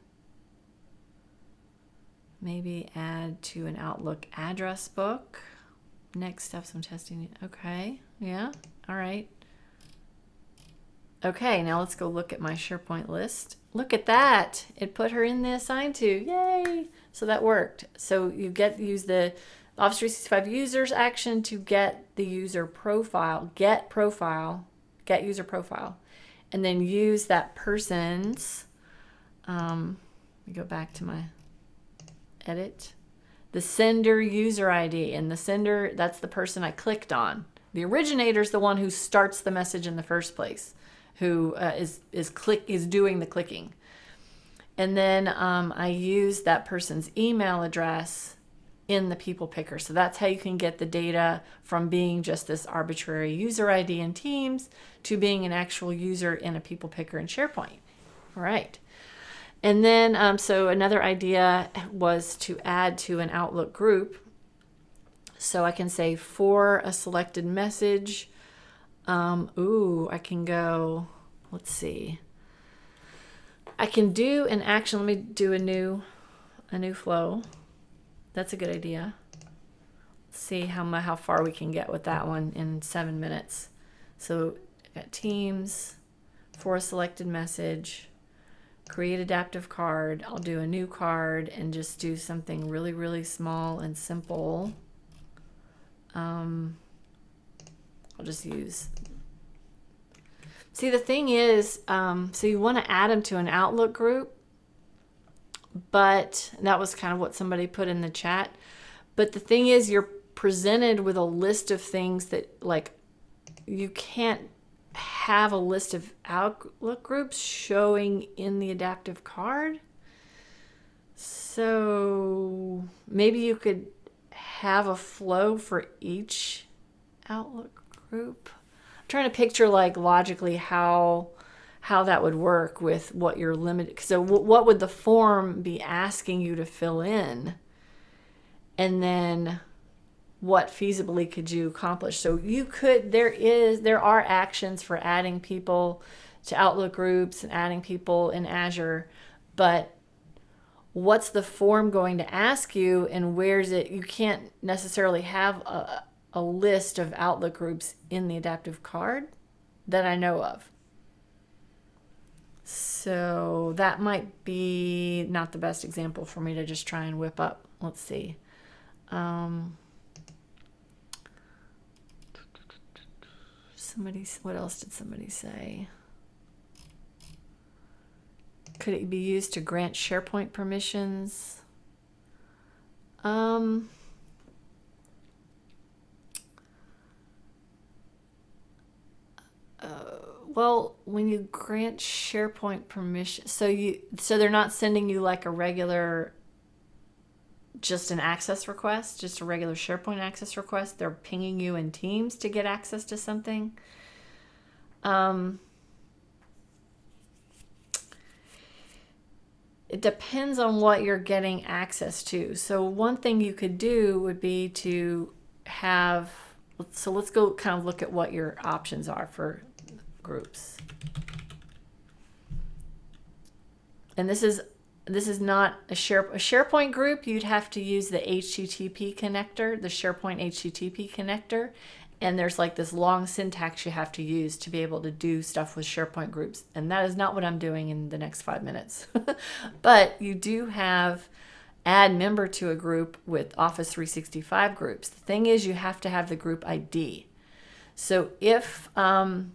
Maybe add to an Outlook address book. Next steps, I'm testing it. Okay, yeah, all right. Okay, now let's go look at my SharePoint list. Look at that. It put her in the assign to. Yay! So that worked. So you use the Office 365 users action to get the user profile, get user profile, and then use that person's, let me go back to my edit, the sender user ID, and the sender, that's the person I clicked on. The originator is the one who starts the message in the first place, who is doing the clicking. And then I use that person's email address in the people picker. So that's how you can get the data from being just this arbitrary user ID in Teams to being an actual user in a people picker in SharePoint. All right. And then, so another idea was to add to an Outlook group. So I can say for a selected message, I can go, let's see. I can do an action. Let me do a new flow. That's a good idea. Let's see how far we can get with that one in 7 minutes. So I got Teams, for a selected message, create adaptive card. I'll do a new card and just do something really, really small and simple. I'll just use. See, the thing is, so you want to add them to an Outlook group, but that was kind of what somebody put in the chat. But the thing is, you're presented with a list of things that, like, you can't have a list of Outlook groups showing in the adaptive card. So maybe you could have a flow for each Outlook group. I'm trying to picture, like, logically how that would work with what you're limited. So what would the form be asking you to fill in? And then what feasibly could you accomplish? So you could, there are actions for adding people to Outlook groups and adding people in Azure, but what's the form going to ask you, and where's it? You can't necessarily have a list of Outlook groups in the adaptive card that I know of. So that might be not the best example for me to just try and whip up. Let's see. What else did somebody say? Could it be used to grant SharePoint permissions? Well, when you grant SharePoint permission, so they're not sending you like a regular, just an access request, just a regular SharePoint access request. They're pinging you in Teams to get access to something. It depends on what you're getting access to. So one thing you could do would be to have, so let's go kind of look at what your options are for groups. And this is not a SharePoint group. You'd have to use the HTTP connector, the SharePoint HTTP connector. And there's like this long syntax you have to use to be able to do stuff with SharePoint groups. And that is not what I'm doing in the next 5 minutes. But you do have add member to a group with Office 365 groups. The thing is, you have to have the group ID. So if, now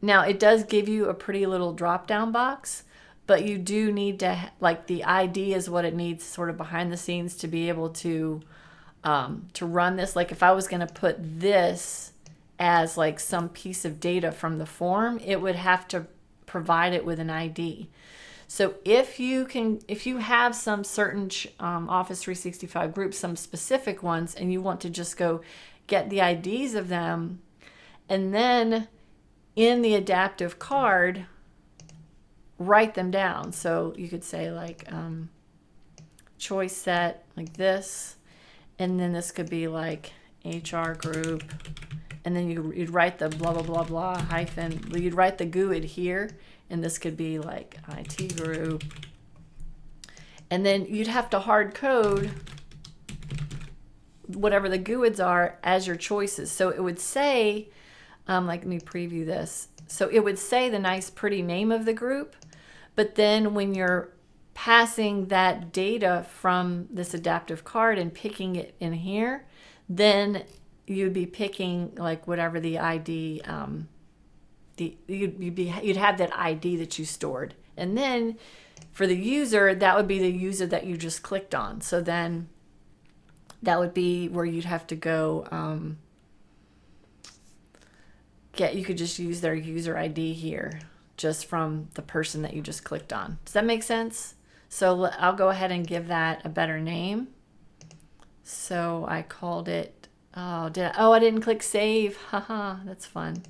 it does give you a pretty little drop down box, but you do need to, like, the ID is what it needs sort of behind the scenes to be able to run this. Like if I was going to put this as like some piece of data from the form, it would have to provide it with an ID. So if you have some certain Office 365 groups, some specific ones, and you want to just go get the IDs of them, and then in the adaptive card, write them down. So you could say like choice set like this, and then this could be like HR group, and then you'd write the blah blah blah blah hyphen, you'd write the GUID here, and this could be like IT group, and then you'd have to hard code whatever the GUIDs are as your choices. So it would say, like, let me preview this. So it would say the nice pretty name of the group, but then when you're passing that data from this adaptive card and picking it in here, then you'd be picking like whatever the ID, you'd have that ID that you stored. And then for the user, that would be the user that you just clicked on. So then that would be where you'd have to go you could just use their user ID here just from the person that you just clicked on. Does that make sense? So I'll go ahead and give that a better name. So I called it, I didn't click save. Haha, that's fun.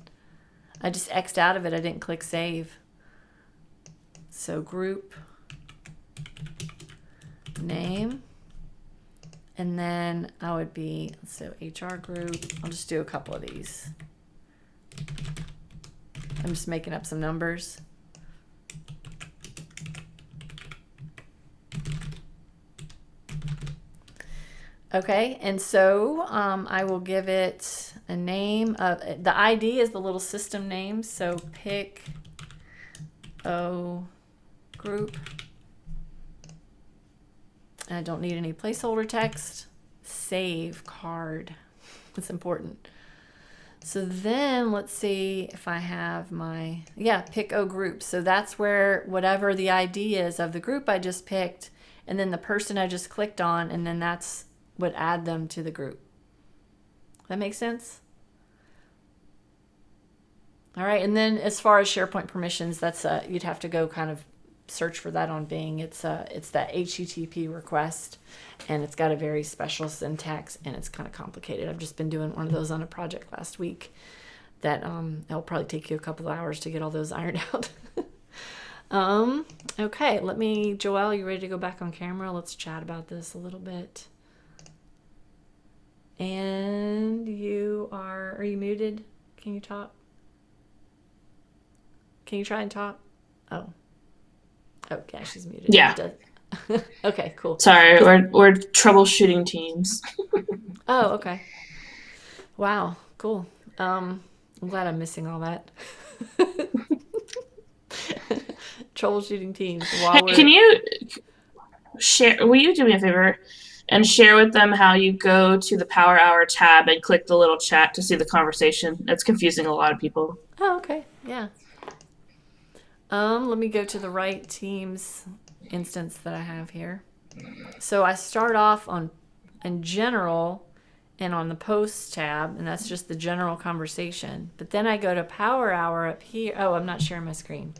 I just X'd out of it. I didn't click save. So group name. And then I would be, so HR group. I'll just do a couple of these. I'm just making up some numbers. Okay, and so I will give it a name. The ID is the little system name, so pick O group. And I don't need any placeholder text. Save card. It's important. So then let's see if I have my, pick O group. So that's where whatever the ID is of the group I just picked, and then the person I just clicked on, and then that's would add them to the group. That makes sense? All right, and then as far as SharePoint permissions, that's you'd have to go kind of search for that on Bing. It's that HTTP request, and it's got a very special syntax, and it's kind of complicated. I've just been doing one of those on a project last week that it'll probably take you a couple of hours to get all those ironed out. Okay, Joelle, you ready to go back on camera? Let's chat about this a little bit. And are you muted? Can you talk? Can you try and talk? Oh, yeah, she's muted. Yeah. Okay, cool. Sorry, we're troubleshooting Teams. Oh, okay. Wow, cool. I'm glad I'm missing all that. Troubleshooting Teams. Can you share? Will you do me a favor and share with them how you go to the Power Hour tab and click the little chat to see the conversation? It's confusing a lot of people. Oh, okay. Yeah. Let me go to the right Teams instance that I have here. So I start off in general and on the posts tab, and that's just the general conversation. But then I go to Power Hour up here. Oh, I'm not sharing my screen.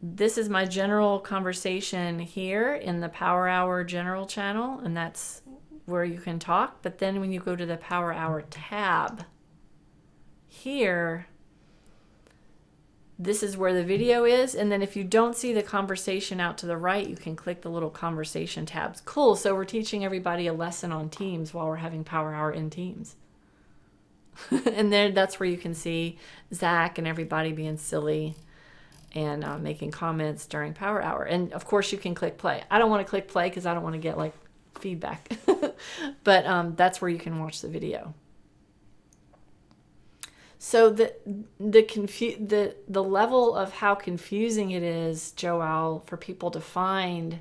This is my general conversation here in the Power Hour general channel, and that's where you can talk. But then when you go to the Power Hour tab here, this is where the video is. And then if you don't see the conversation out to the right, you can click the little conversation tabs. Cool. So we're teaching everybody a lesson on Teams while we're having Power Hour in Teams. And then that's where you can see Zach and everybody being silly and making comments during Power Hour. And of course you can click play. I don't want to click play because I don't want to get like feedback. But that's where you can watch the video. So the level of how confusing it is, Joelle, for people to find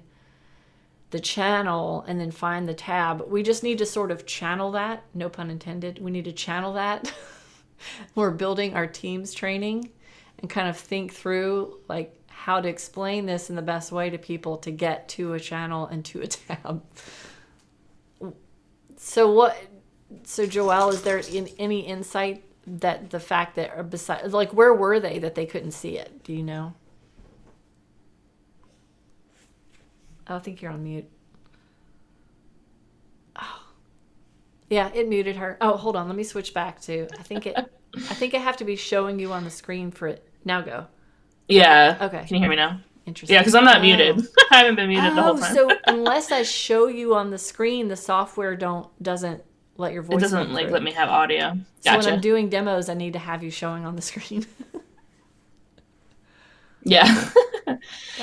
the channel and then find the tab, we just need to sort of channel that. No pun intended. We need to channel that. We're building our Teams training and kind of think through like how to explain this in the best way to people to get to a channel and to a tab. So Joelle, is there any insight that the fact that besides, like, where were they that they couldn't see it? Do you know? I think you're on mute. Oh, yeah, it muted her. Oh, hold on. Let me switch back to. I think I have to be showing you on the screen for it. Now go. Yeah. Okay. Can you hear me now? Interesting. Yeah, because I'm not muted. I haven't been muted the whole time. So unless I show you on the screen, the software doesn't let your voice. It doesn't like let me have audio. So Gotcha. when I'm doing demos, I need to have you showing on the screen. Yeah.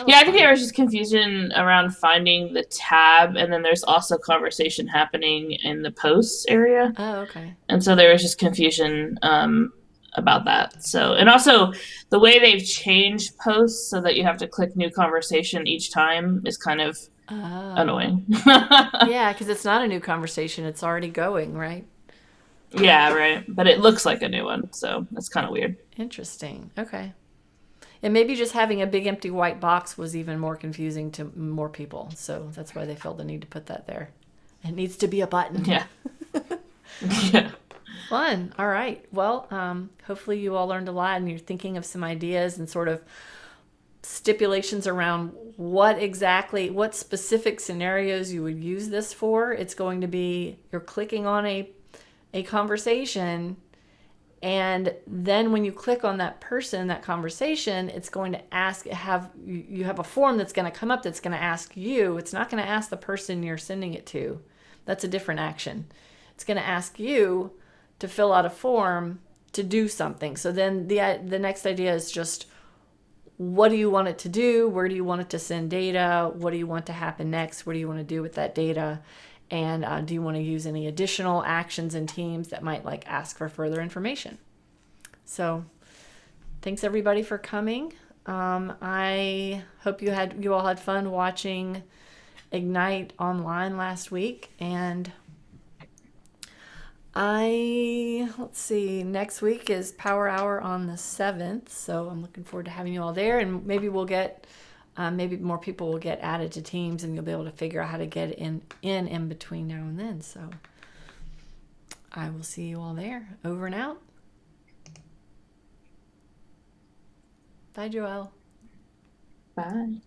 Yeah, I think there was just confusion around finding the tab, and then there's also conversation happening in the posts area. Oh, okay. And so there was just confusion about that. So, and also the way they've changed posts so that you have to click new conversation each time is kind of annoying. Yeah, because it's not a new conversation. It's already going, right? Yeah, right. But it looks like a new one, so that's kind of weird. Interesting. Okay. And maybe just having a big empty white box was even more confusing to more people. So that's why they felt the need to put that there. It needs to be a button. Yeah. Yeah. Fun. All right. Well, hopefully you all learned a lot and you're thinking of some ideas and sort of stipulations around what specific scenarios you would use this for. It's going to be you're clicking on a conversation, and then when you click on that person, that conversation, it's going to you have a form that's going to come up that's going to ask you. It's not going to ask the person you're sending it to. That's a different action. It's going to ask you to fill out a form to do something. So then the next idea is just, what do you want it to do? Where do you want it to send data? What do you want to happen next? What do you want to do with that data? And do you want to use any additional actions in Teams that might like ask for further information? So thanks everybody for coming. I hope you all had fun watching Ignite online last week. And let's see, next week is Power Hour on the 7th. So I'm looking forward to having you all there, and maybe we'll get maybe more people will get added to Teams, and you'll be able to figure out how to get in between now and then. So I will see you all there. Over and out. Bye, Joelle. Bye.